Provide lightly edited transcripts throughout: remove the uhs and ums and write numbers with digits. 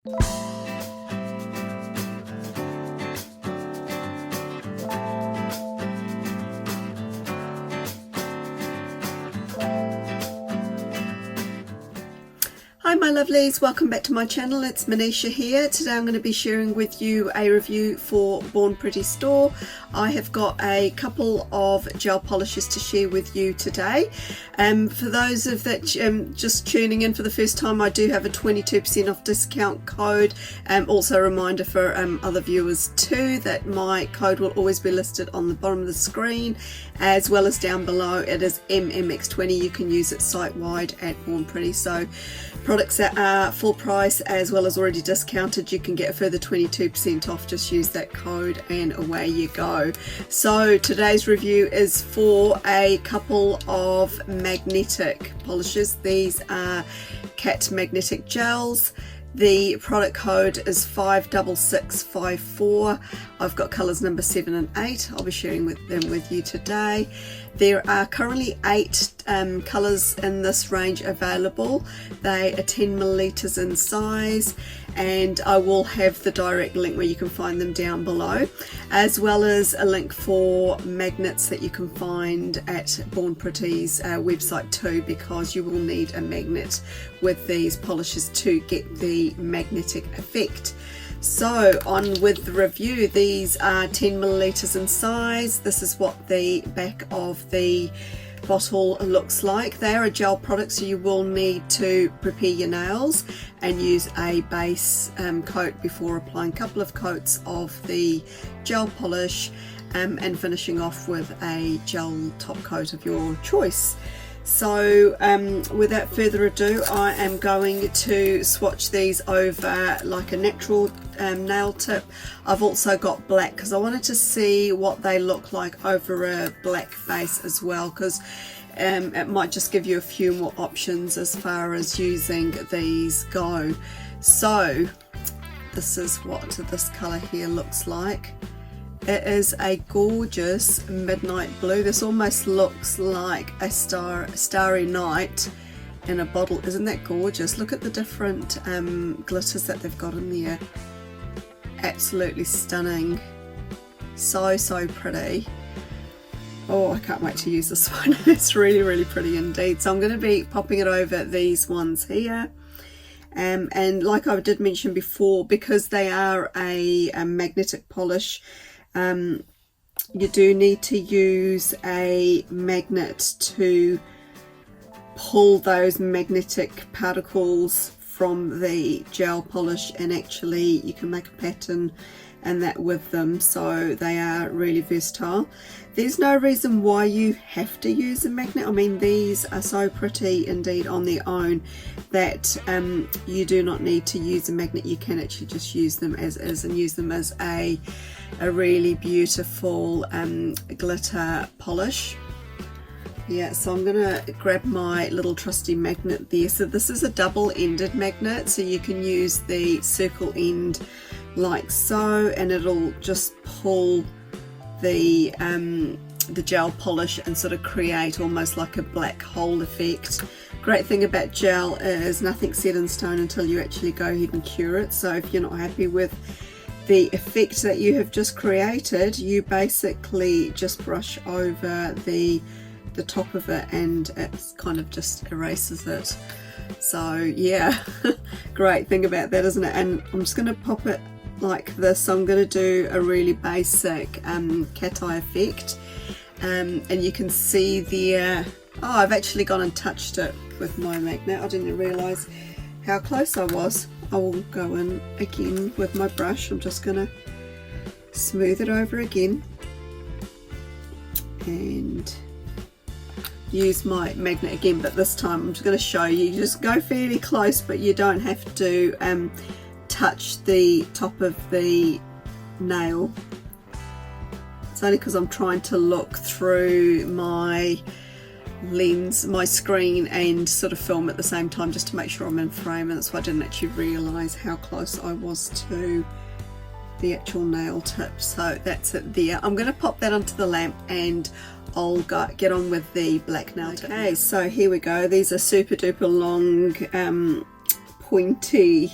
Hi my lovelies, welcome back to my channel. It's Manisha here. Today I'm going to be sharing with you a review for Born Pretty store. I have got a couple of gel polishes to share with you today. For those of that just tuning in for the first time, I do have a 22% off discount code. Also a reminder for other viewers too that my code will always be listed on the bottom of the screen as well as down below. It is MMX20. You can use it site-wide at Born Pretty. So products that are full price as well as already discounted, you can get a further 22% off. Just use that code and away you go. So today's review is for a couple of magnetic polishes. These are Cat magnetic gels. The product code is 56654. I've got colours number 7 and 8. I'll be sharing them with you today. There are currently 8 colours in this range available. They are 10 millilitres in size, and I will have the direct link where you can find them down below, as well as a link for magnets that you can find at Born Pretty's website too, because you will need a magnet with these polishes to get the magnetic effect. So on with the review. These are 10 millilitres in size. This is what the back of the bottle looks like. They are a gel product, so you will need to prepare your nails and use a base coat before applying a couple of coats of the gel polish and finishing off with a gel top coat of your choice. So without further ado, I am going to swatch these over like a natural nail tip. I've also got black because I wanted to see what they look like over a black face as well, because it might just give you a few more options as far as using these go. So this is what this colour here looks like. It is a gorgeous midnight blue. This almost looks like a starry night in a bottle. Isn't that gorgeous? Look at the different glitters that they've got in there. Absolutely stunning. So pretty. Oh, I can't wait to use this one. It's really pretty indeed. So I'm going to be popping it over these ones here. And like I did mention before, because they are a magnetic polish, you do need to use a magnet to pull those magnetic particles from the gel polish, and actually you can make a pattern and that with them, so they are really versatile. There's no reason why you have to use a magnet. I mean, these are so pretty indeed on their own that you do not need to use a magnet. You can actually just use them as is and use them as a really beautiful glitter polish. Yeah, so I'm gonna grab my little trusty magnet there. So this is a double-ended magnet, so you can use the circle end like so, and it'll just pull the gel polish and sort of create almost like a black hole effect. Great thing about gel is nothing's set in stone until you actually go ahead and cure it. So if you're not happy with the effect that you have just created, you basically just brush over the top of it and it kind of just erases it. So yeah, great thing about that, isn't it? And I'm just going to pop it like this. I'm going to do a really basic cat eye effect, and you can see there, oh, I've actually gone and touched it with my magnet. I didn't realise how close I was. I will go in again with my brush. I'm just going to smooth it over again and use my magnet again, but this time I'm just going to show you. You just go fairly close, but you don't have to touch the top of the nail. It's only because I'm trying to look through my lens, my screen, and sort of film at the same time just to make sure I'm in frame, and that's why I didn't actually realise how close I was to the actual nail tip. So that's it there. I'm going to pop that onto the lamp and I'll get on with the black nail tip. Okay, so here we go. These are super duper long pointy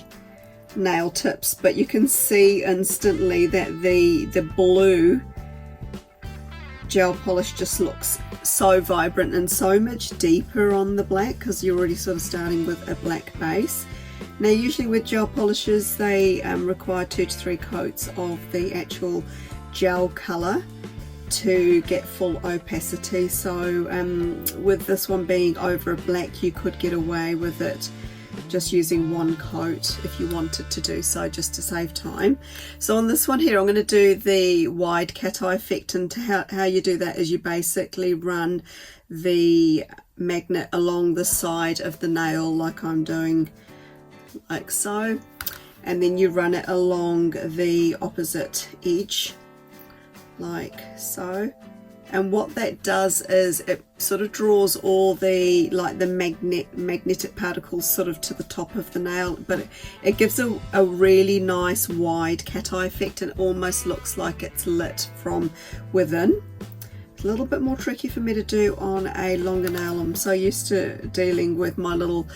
nail tips, but you can see instantly that the blue gel polish just looks so vibrant and so much deeper on the black, because you're already sort of starting with a black base. Now usually with gel polishes they require 2 to 3 coats of the actual gel colour to get full opacity, so with this one being over a black you could get away with it just using 1 coat if you wanted to do so, just to save time. So on this one here I'm going to do the wide cat eye effect, and how you do that is you basically run the magnet along the side of the nail like I'm doing, like so, and then you run it along the opposite edge like so. And what that does is it sort of draws all the magnetic particles sort of to the top of the nail, but it gives a really nice wide cat eye effect, and it almost looks like it's lit from within. It's a little bit more tricky for me to do on a longer nail. I'm so used to dealing with my little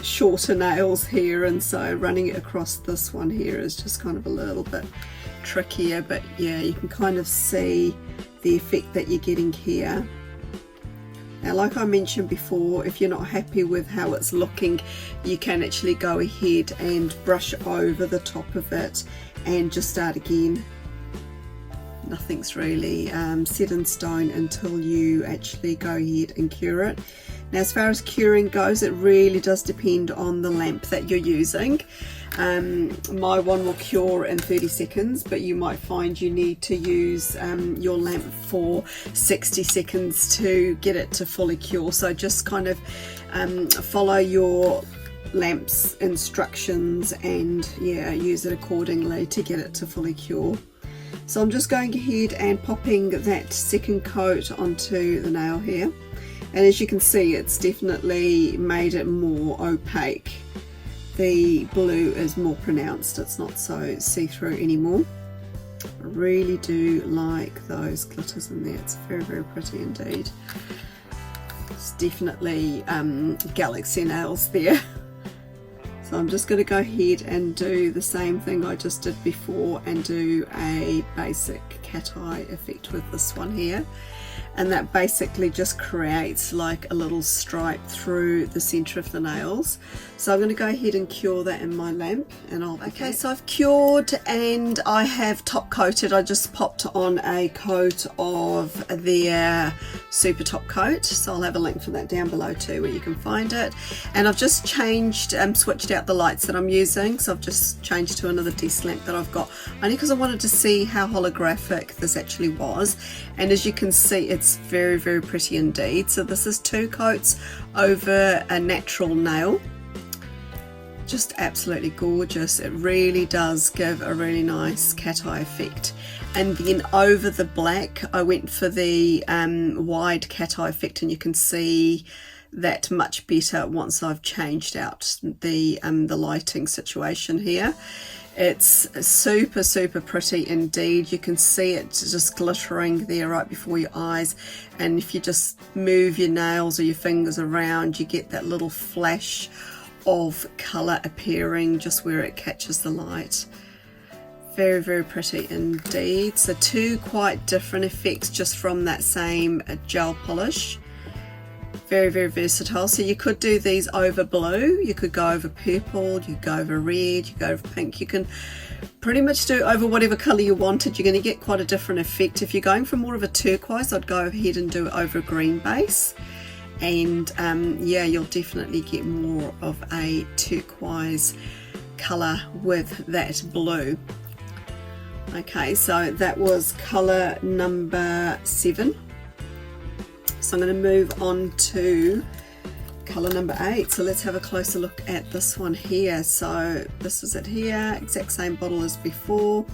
shorter nails here, and so running it across this one here is just kind of a little bit trickier, but yeah, you can kind of see the effect that you're getting here. Now like I mentioned before, if you're not happy with how it's looking, you can actually go ahead and brush over the top of it and just start again. Nothing's really set in stone until you actually go ahead and cure it. Now as far as curing goes, it really does depend on the lamp that you're using. My one will cure in 30 seconds, but you might find you need to use your lamp for 60 seconds to get it to fully cure. So just kind of follow your lamp's instructions and yeah, use it accordingly to get it to fully cure. So I'm just going ahead and popping that second coat onto the nail here, and as you can see it's definitely made it more opaque. The blue is more pronounced, it's not so see-through anymore. I really do like those glitters in there, it's very, very pretty indeed. It's definitely galaxy nails there. So I'm just going to go ahead and do the same thing I just did before and do a basic cat eye effect with this one here. And that basically just creates like a little stripe through the center of the nails. So I'm going to go ahead and cure that in my lamp, and okay, so I've cured and I have top coated. I just popped on a coat of their super top coat, so I'll have a link for that down below too where you can find it. And I've just changed switched out the lights that I'm using, so I've just changed to another desk lamp that I've got, only because I wanted to see how holographic this actually was. And as you can see, it's very, very pretty indeed. So this is 2 coats over a natural nail. Just absolutely gorgeous. It really does give a really nice cat eye effect. And then over the black I went for the wide cat eye effect, and you can see that much better once I've changed out the lighting situation here. It's super, super pretty indeed. You can see it just glittering there right before your eyes, and if you just move your nails or your fingers around, you get that little flash of colour appearing just where it catches the light. Very, very pretty indeed. So 2 quite different effects just from that same gel polish. Very, very versatile. So you could do these over blue, you could go over purple, you could go over red, you go over pink. You can pretty much do over whatever colour you wanted. You're going to get quite a different effect. If you're going for more of a turquoise, I'd go ahead and do it over a green base. And yeah, you'll definitely get more of a turquoise colour with that blue. Okay, so that was colour number 7. So I'm going to move on to colour number 8. So let's have a closer look at this one here. So this is it here, exact same bottle as before,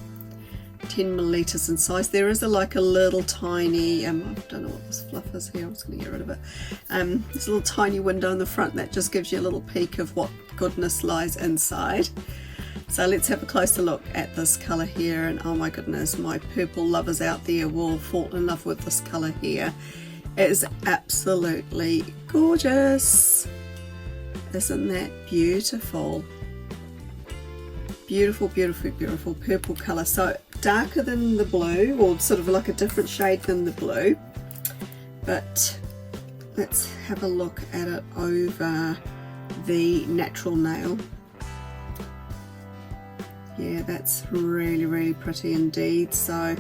10 milliliters in size. There is like a little tiny, I don't know what this fluff is here, I'm just going to get rid of it. There's a little tiny window in the front that just gives you a little peek of what goodness lies inside. So let's have a closer look at this colour here, and oh my goodness, my purple lovers out there will fall in love with this colour here. It is absolutely gorgeous. Isn't that beautiful? Beautiful, beautiful, beautiful purple colour. So darker than the blue, or sort of like a different shade than the blue. But let's have a look at it over the natural nail. Yeah, that's really, really pretty indeed. So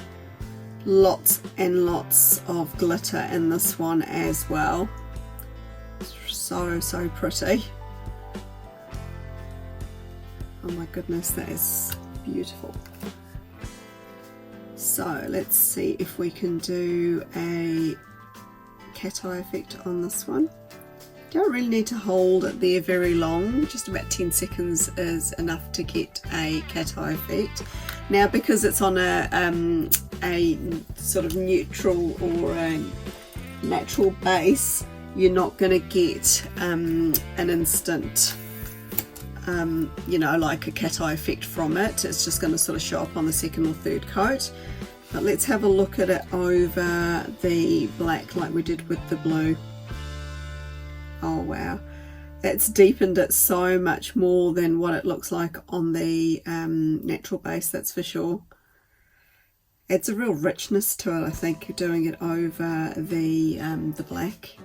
lots and lots of glitter in this one as well. So pretty. Oh my goodness, that is beautiful. So let's see if we can do a cat eye effect on this one. Don't really need to hold it there very long, just about 10 seconds is enough to get a cat eye effect. Now because it's on a sort of neutral or a natural base, you're not going to get an instant you know, like a cat eye effect from it. It's just going to sort of show up on the second or third coat. But let's have a look at it over the black like we did with the blue. Oh wow, it's deepened it so much more than what it looks like on the natural base, that's for sure. It's a real richness to it, I think, doing it over the black.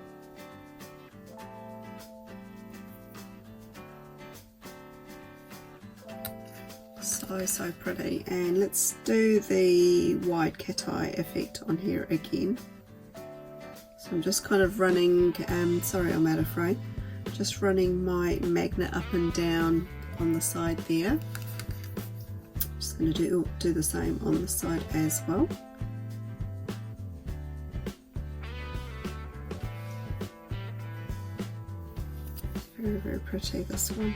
So pretty. And let's do the wide cat eye effect on here again. So I'm just kind of running, sorry I'm out of frame, just running my magnet up and down on the side there. Just going to do the same on the side as well. Very, very pretty, this one.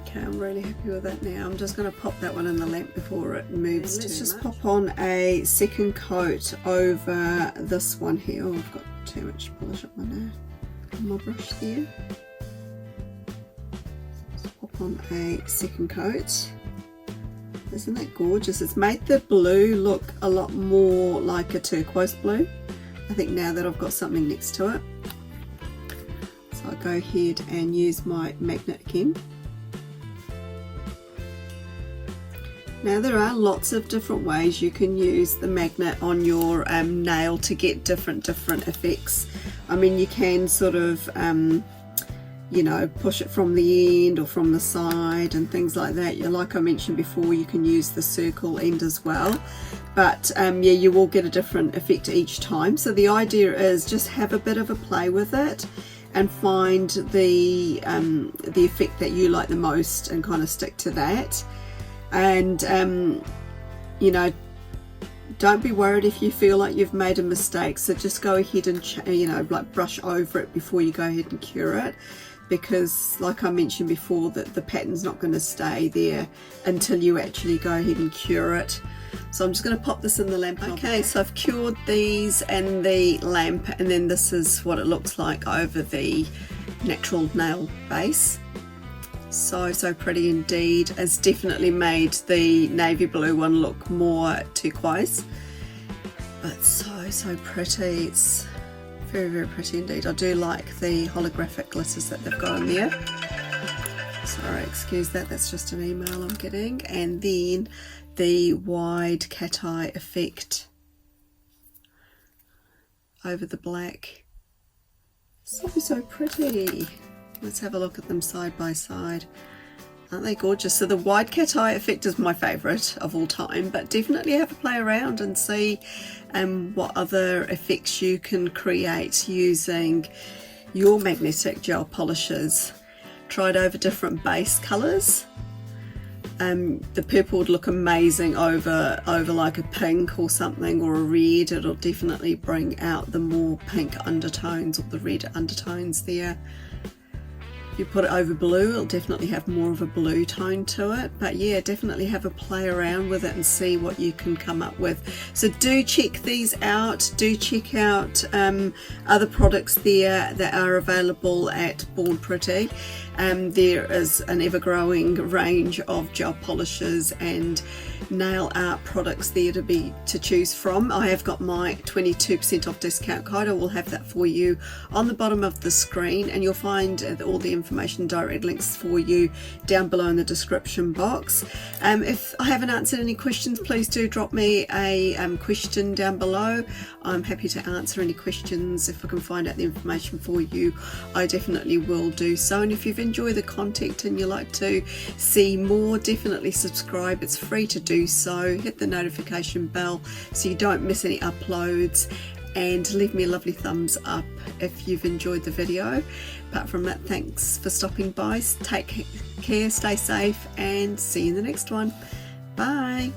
Okay, I'm really happy with that now. I'm just going to pop that one in the lamp before it moves. Let's just pop on a second coat over this one here. Oh, I've got too much polish on my brush there. Just pop on a second coat. Isn't that gorgeous? It's made the blue look a lot more like a turquoise blue, I think, now that I've got something next to it. So I'll go ahead and use my magnet again. Now there are lots of different ways you can use the magnet on your nail to get different effects. I mean, you can sort of you know, push it from the end or from the side and things like that. Like I mentioned before, you can use the circle end as well, but yeah, you will get a different effect each time. So the idea is just have a bit of a play with it and find the effect that you like the most and kind of stick to that. And you know, don't be worried if you feel like you've made a mistake, so just go ahead and you know, like brush over it before you go ahead and cure it, because like I mentioned before, that the pattern's not going to stay there until you actually go ahead and cure it. So I'm just going to pop this in the lamp. Okay, so I've cured these and the lamp, and then this is what it looks like over the natural nail base. So pretty indeed. It's definitely made the navy blue one look more turquoise, but so pretty. It's very, very pretty indeed. I do like the holographic glitters that they've got in there. Sorry, excuse that, that's just an email I'm getting. And then the wide cat eye effect over the black. So pretty. Let's have a look at them side by side. Aren't they gorgeous? So the wide cat eye effect is my favourite of all time, but definitely have a play around and see what other effects you can create using your magnetic gel polishes. Try it over different base colours. The purple would look amazing over like a pink or something, or a red. It'll definitely bring out the more pink undertones or the red undertones there. If you put it over blue, it'll definitely have more of a blue tone to it. But yeah, definitely have a play around with it and see what you can come up with. So do check these out. Do check out other products there that are available at Born Pretty. There is an ever-growing range of gel polishes and nail art products there to choose from. I have got my 22% off discount code. I will have that for you on the bottom of the screen, and you'll find all the information, direct links for you down below in the description box. If I haven't answered any questions, please do drop me a question down below. I'm happy to answer any questions. If I can find out the information for you, I definitely will do so. And if you've enjoyed the content and you like to see more, definitely subscribe. It's free to do so. Hit the notification bell so you don't miss any uploads, and leave me a lovely thumbs up if you've enjoyed the video. Apart from that, thanks for stopping by. Take care, stay safe, and see you in the next one. Bye.